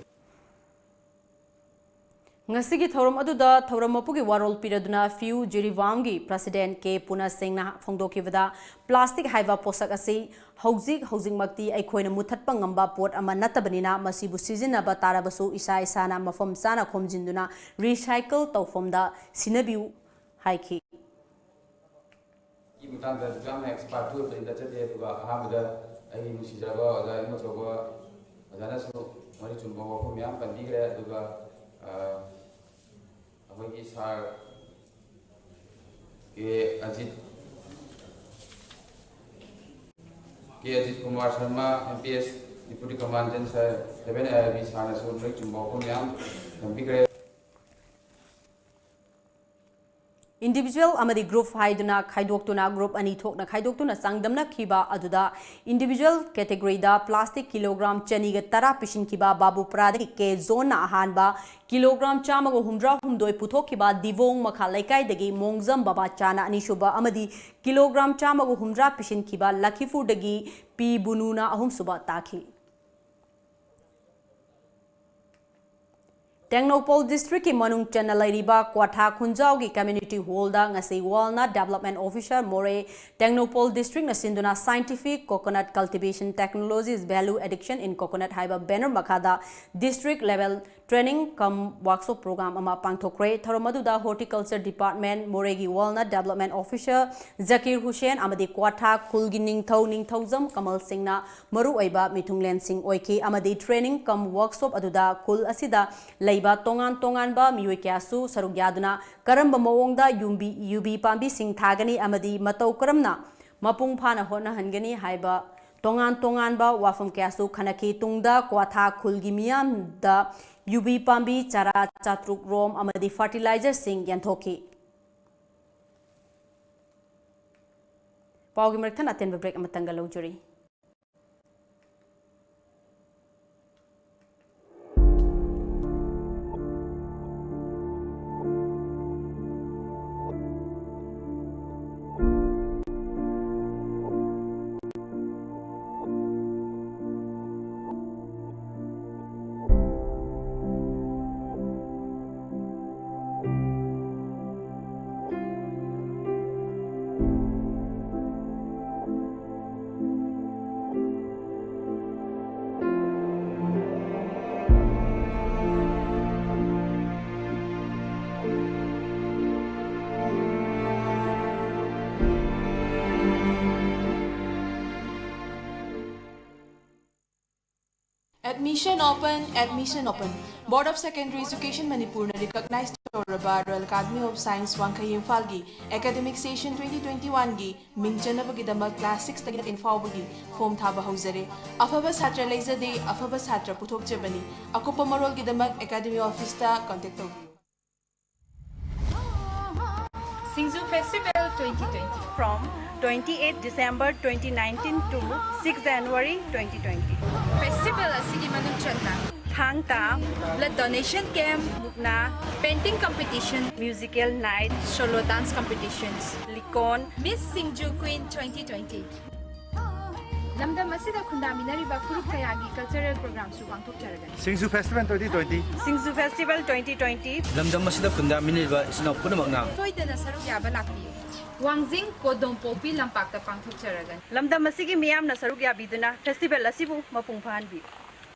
ngasigi thorom aduda thoram mapugi warol piraduna Few Jiribam gi President K Puna Singh na phongdokibada plastic haiva posak asi housing makti aikoina muthatpa ngamba pot ama natabanina masibu sizinaba tarabasu isa isana mafam sana khomjinduna recycle tawfomda sinabiu haiki imutanda jam expert tu da chade duga ahamda ai musijaba da imotoba adana su mari chunbo ko myam pandigre duga अभी सार Ajit Kumar Sharma MPS deputy commandant sir eleven भी सार so break चुम्बो को ma'am individual amadi group haiduna khaidoktuna group ani thokna khaidoktuna sangdamna khiba aduda individual category da plastic kilogram chani ga tara pishin khiba babu pradi ke zone na ahanba kilogram chama go humdra humdoi puthok khiba divong makha laikai dagi mongjam baba chana ani shuba amadi kilogram chama go humdra pishin khiba lakhifu dagi pi bununa ahum suba takhi Tengnopol district ki manung chana lairiba kwatha khunjau gi community hall da ngasi walnut development officer more Tengnopol district na sinduna scientific coconut cultivation technologies value addiction in coconut haiba banner makada district level training cum workshop program ama pangthokre tharomaduda horticulture department moregi walnut development officer Zakir Hussain amadi kwatha khulgi ningthaujam Kamal Singna maru aiba mithunglen sing oiki amadi training cum workshop aduda khul asida leiba tongan ba mioi kyasu sarugyaduna karamba mawongda yubi pambi sing thagani amadi matau karamna mapung phana hona hangani haiba tongan ba wafam kyasu khanaki tungda kwatha khulgi miyam da UB Pambi Chara Chatruk Rom amadi fertilizer sing yanthoki Paugi Merthan attend break amatanga lojuri Admission open. Board of Secondary Education Manipur recognized Royal Academy of Science Wangkayim Falgi Academic Session 2021 gi Mingjanabagidama Class 6 tagit infawagi form thaba hauzare afaba satra laizade afaba satra puthok jabani akopa marol gidamak Academy Office ta contact taubiyu Singzu Festival 2020 from 28 December 2019 to 6 January 2020. Festival asigi manung channa Hangta, blood donation camp, Mukna, painting competition, musical night, solo dance competitions, Likon, Miss Singju Queen 2020. Lamdam asida khundaminariba furup kayagi cultural programs su pangthokjaragani. Singzu Festival 2020. Singzu Festival 2020. Lamdam asida khundaminariba isna punamakna. Toidana saruk yaba lakpiyu. Wangjing Kodong Popi Lampakta pangthokjaragani. Lamdam asigi miyamna saruk yabiduna festival asibu mapung phanbi.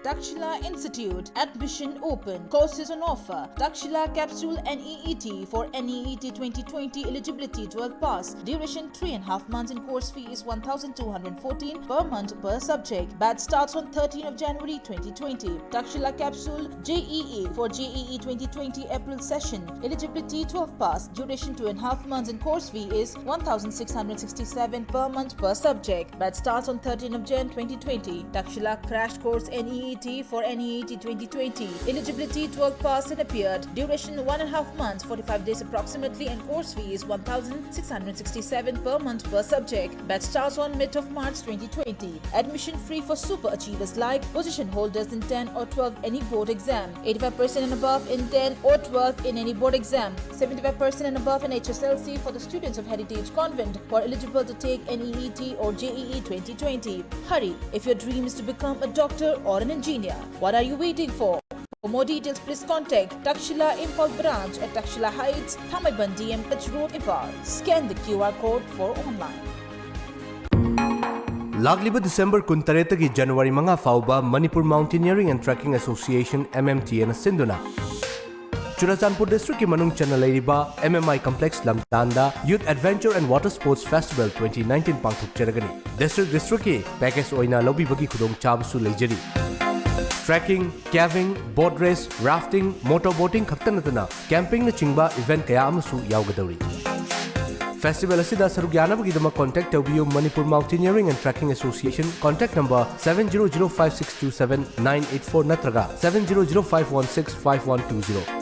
Dakshila Institute, admission open, courses on offer. Dakshila Capsule NEET for NEET 2020 eligibility 12 pass. Duration 3.5 months and course fee is 1,214 per month per subject. Batch starts on 13th of January 2020. Dakshila Capsule JEE for JEE 2020 April session. Eligibility 12 pass. Duration 2.5 months and course fee is 1,667 per month per subject. Batch starts on 13th of Jan 2020. Dakshila Crash Course NEET for NEET 2020. Eligibility 12 pass and appeared. Duration 1.5 months, 45 days approximately, and course fee is 1,667 per month per subject. Batch starts on mid of March 2020. Admission free for super achievers like position holders in 10 or 12 any board exam, 85% and above in 10 or 12 in any board exam, 75% and above in HSLC for the students of Heritage Convent who are eligible to take NEET or JEE 2020. Hurry, if your dream is to become a doctor or an engineer. What are you waiting for? For more details, please contact Takshila Impal branch at Takshila Heights, Thamaiban DMH Road, Impal. Scan the QR code for online. Lagliba December 13 ki January mga fauba Manipur Mountaineering and Trekking Association MMTN Sinduna. Churachandpur District ki manung channelairiba MMI Complex Lamtanda Youth Adventure and Water Sports Festival 2019 pangthokjaragani. District ki package oina lobi bagi khudong chabsu leijari. Trekking, caving, boat race, rafting, motorboating khaktanatana camping na chingba event kaya amasu yaugadauri. Festival asida saruk yanabagidama contact taubiyu Manipur Mountaineering and Trekking Association contact number 7005627984 natraga 7005165120.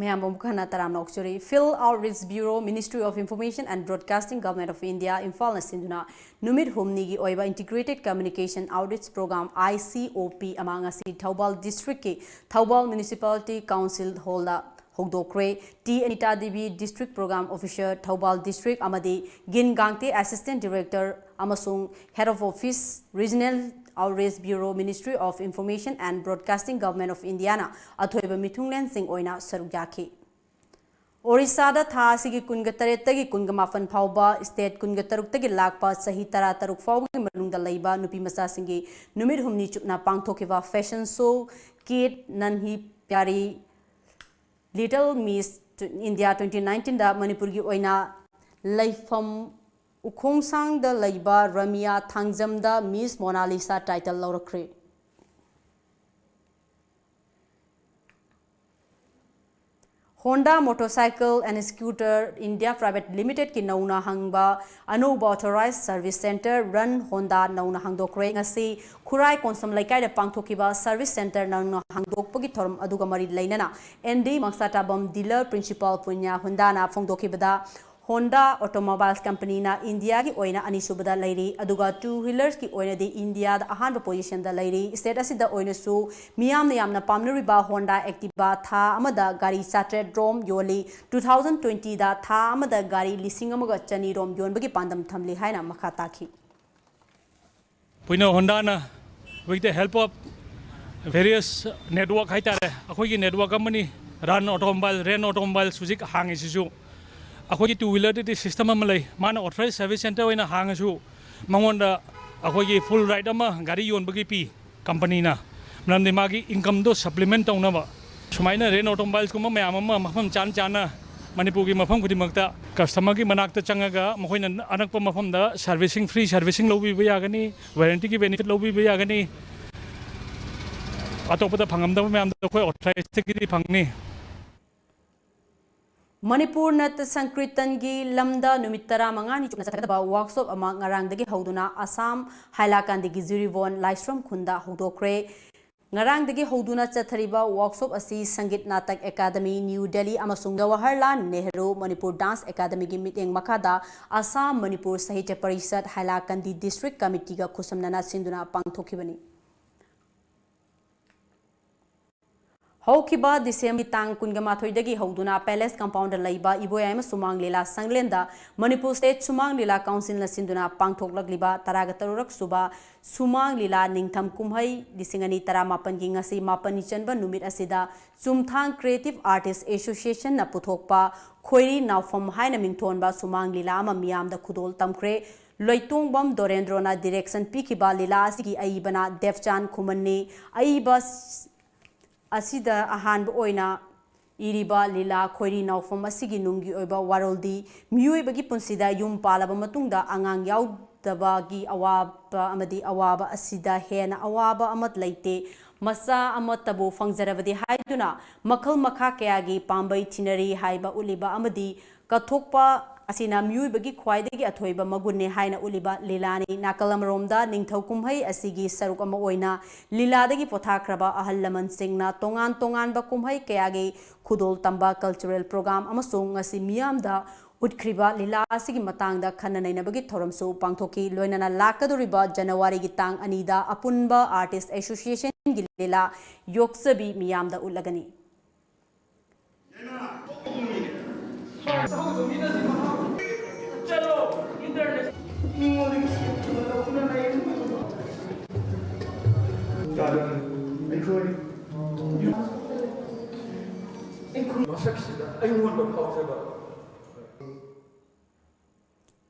Mayam Bumkhana Taram Nokchuri, Phil Outreach Bureau, Ministry of Information and Broadcasting, Government of India, Imphal Sinduna, Numit Humnigi Oiba Integrated Communication Outreach Program ICOP among us Taubal District, Taubal Municipality Council Holder. Hogdokre, T. Anita Devi District Program Officer, Taubal District, Amadi, Gin Gangte Assistant Director, Amasung, Head of Office, Regional Outreach Bureau, Ministry of Information and Broadcasting, Government of Indiana, Athoiba Mithunglen Singh Oina Sarujaki. Orisada tha sigi kungatareti kungamafan phauba state kungatarukta lakpa sahi tara taruk phau manungda leiba nupi masa singi numit humni chupna pangthokiba fashion show kid nanhi pyari Little Miss India 2019 da Manipur gi oina laifam ukhongsang da leiba Ramia Thangjam da Miss Mona Lisa title laurakre. Honda Motorcycle and Scooter India Private Limited ki nauna hangba Anuba Authorized Service Center run Honda nauna hangdokre ngasi Khurai Konsam Laikai da pangthokiba Service Center nauna hangdokpagi thorum aduga mari lainana ND Maksata Bam Dealer Principal Punya Honda na phongdokibada Honda Automobiles Company na India ki oina anisubada lairi aduga two wheelers ki oina de India da ahanba position da lairi state asida oina su miyam yamna pamnuriba Honda Activa tha amada gari chatre rom yoli 2020 da tha amada gari lising amaga chani rom yon bagi pandam thamli haina makha takhi Puino Honda na with the help of various network haitare akhoi network amani run automobile ren automobile suzik hang isisu अखोगी two wheeler दी system अम लई माना authorise service centre ओइना हांगसु मंगोंदा अखोगी full ride अमा गाड़ी योनबगी पी कंपनी ना मरमदि मागी इनकम दो सप्लीमेंट तौनबा सुमाइना रेन ऑटोमोबाइल्स कुमा मयाम अमा मफम चान चाना मणिपुर की मफम खुदिमक्ता कस्टमर की मनाक्ता चंगागा मखोइना अनकप मफमदा सर्विसिंग फ्री सर्विसिंग लौबीबा यागनी वारंटी की बेनिफिट लौबीबा यागनी अतोपदा फंगमदा मयामदा खोय ऑथराइज की फंगनी Manipur Nat Sankritan gi lamda numitara mangani chukna sakadaba workshop ama ngarangdagi hoduna Assam Hailakandagi Zurivon Laistrom Khunda hodokre ngarangdagi hoduna chathariba workshop asi Sangit Natak Academy New Delhi amasung Jawaharlal Nehru Manipur Dance Academy gi meeting makada Assam Manipur Sahitya Parishad Hailakandi District Committee ga khusamnana sinduna pangthokibani Haukiba December tang kungamathoidagi hoduna Palace Compound laiba Iboyama Sumang Lila Sanglenda Manipur State Sumang Lila Council na sinduna pangthoklagliba taragataruk suba Sumang Lila Ningtham Kumhai Disingani Taramapan gi ngasi mapani chanba numit asida Chumthang Creative Artists Association na puthokpa Khoiri Nawfam haina mingthonba Sumang Lila ama miyam da khudol tamkre Loitong Bam Dorendrona direction pikiba Lila asigi aibana Devchan Khumanni aiba Asida ahanba oina iriba lila khoiri nawfam asigi nunggi oiba waroldi mioi bagi punsida yum palaba matungda angang yaudaba gi awaba amadi awaba asida hena awaba amat leite masa amatabu fangjarabadi haiduna makhal makha kayagi pambai thinari haiba uliba amadi kathokpa asina mioi bagi khwaidagi athoiba magunne haina uliba lilani nakalam romda ningthau kumhai asigi saruk ama oina liladagi pothakraba ahal laman singna tongan tongan ba kumhai kayagi khudol tamba cultural program amasung asi miyamda utkriba lila asigi matangda khananaina bagi thoramsu pangthoki loinana lakaduriba January gi tang anida apunba artist association gi lila yoksabi miyamda ulagani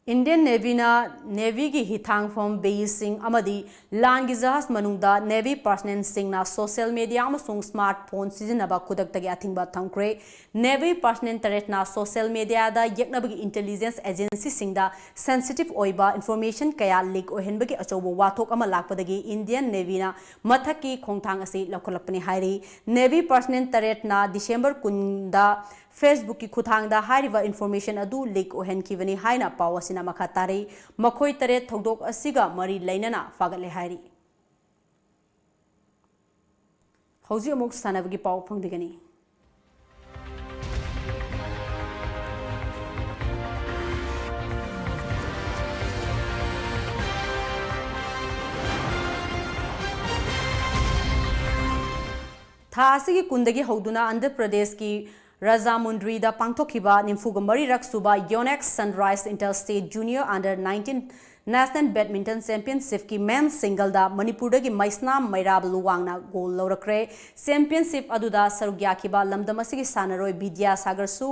Indian Navy na Navy gi hithang from basing amadi lan gi jahas manungda Navy personnel sing na social media amasung smartphone sizinaba kudak tagi athingba thamkre Navy personnel taret na social media da yeknabagi intelligence agency singda sensitive oiba information kaya leak ohenbagi achobo wathok ama lakpadagi Indian Navy na mathaki khongthang ase lakolapani hairi Navy personnel taret na December kunda Facebook ki khuthangda hairiba information adu leak ohen kivani haina pawasina makhatari makhoi tare thodok asiga mari lainana fagale hairi Hauji amuk sanabagi paw phangdigani था असिगी कुंदगी हौदुना आंध्र प्रदेश की राजामुंड्री दा पांगथोखिबा निम्फुगा मरीरक सुबा Yonex sunrise inter state junior under 19 national badminton championship की main single दा मणिपुर की मैसना मैराब लुवांगना गोल लौरक्रे championship अदुदा सरुक याखिबा लमदम असिगी सानरोय विद्या सागर सु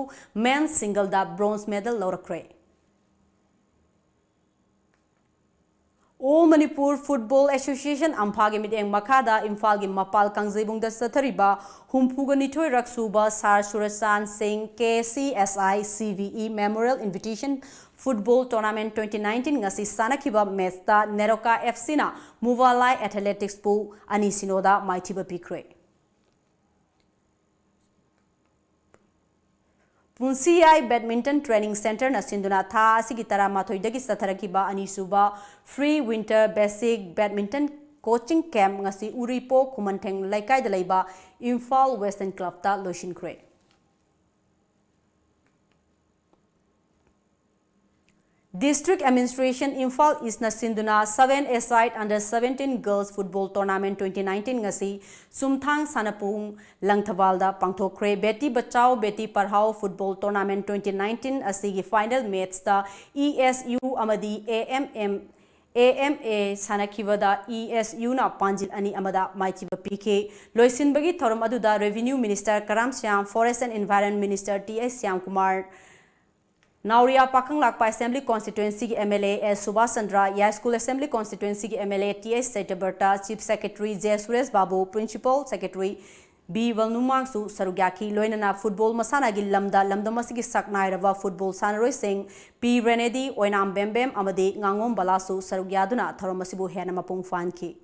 men single दा ब्रोंज मेडल लौरक्रे All Manipur Football Association Amphagi Mideng Makada Imphal gi Mapal Kangjebung da Sathariba Humpuga Nithoi Raksuba Sar Surasan Singh KCSI CVE Memorial Invitation Football Tournament 2019 ngasi sanakiba match da Neroka FC na Muvalai Athletics pu ani sinoda maithiba pikre Punsiai Badminton Training Center na sinduna tha asigi taramathoi dagi satharakiba anisuba Free Winter Basic Badminton Coaching Camp ngasi Uripo Kumantheng Laikai da leiba Imphal Western Club ta loishinkre District Administration Imphal is na sinduna 7-a-side under 17 Girls Football Tournament 2019 ngasi Sumthang Sanapung Langthawalda pangthokre Beti Bachao Beti Parhao Football Tournament 2019 asigi final match da ESU amadi AMA Sanakivada ESU na Panjil ani amada maichiba PK loisinbagi thorum aduda Revenue Minister Karam Syam Forest and Environment Minister TS Syam Kumar Nauria Pakang Lakpa Assembly Constituency ki MLA S. Subhash Chandra, Ya School Assembly Constituency ki MLA T.S. Setaberta, Chief Secretary J. Suresh Babu, Principal Secretary B. Walnumangsu Sarugyaki, Loinana Football Masana gi Lamda, Lamdamasigi Saknai Rava Football Sanroy Singh, P. Renedi, Oinam Bembem, Amade, Ngangom Balasu, Sarugyaduna, Tharomasibu Hanamapung Fanki.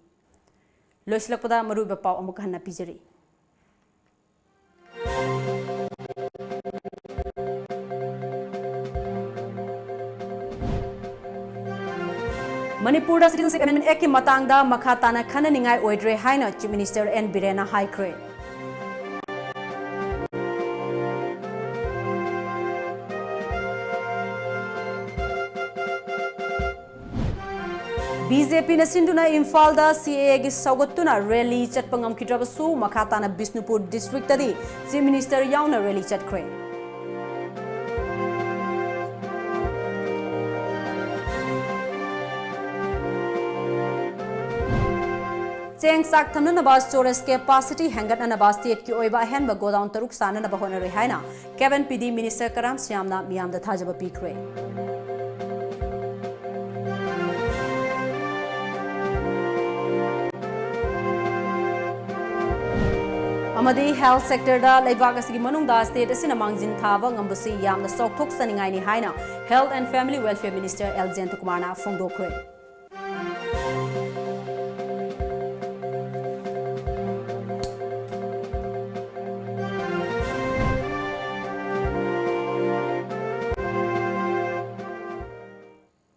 Loislakpada Maruba Pau Amukana Pijari. Manipur da Citizenship Amendment Act ki matang da makha tana khana ningai oidre haina Chief Minister N Birena haikre BJP na sinduna Imphal da CAA gi saugotuna rally chatpangam kidrabasu makha tana Bisnupur district tadi Chief Minister yauna rally chatkre Cheng sak thamna nabas storage capacity hangat na nabas state ki oiba hen ba godown taruk sana na bahona rehaina Kevin PD Minister Karam Syamna miyam da thajaba pikre Amadi health sector da leibag asigi manung da state asina mangjin thaba ngambasi yamna sokthok saningai ni haina Health and Family Welfare Minister L. Jentukumar na phongdokre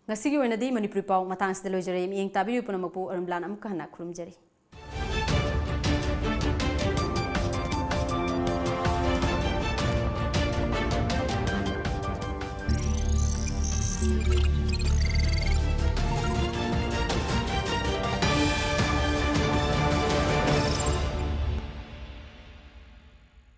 Ngasigi wenadi Manipuri pau matang sida loijare miyeng tabiru punamapu ARUNBALA amukka hana khurumjari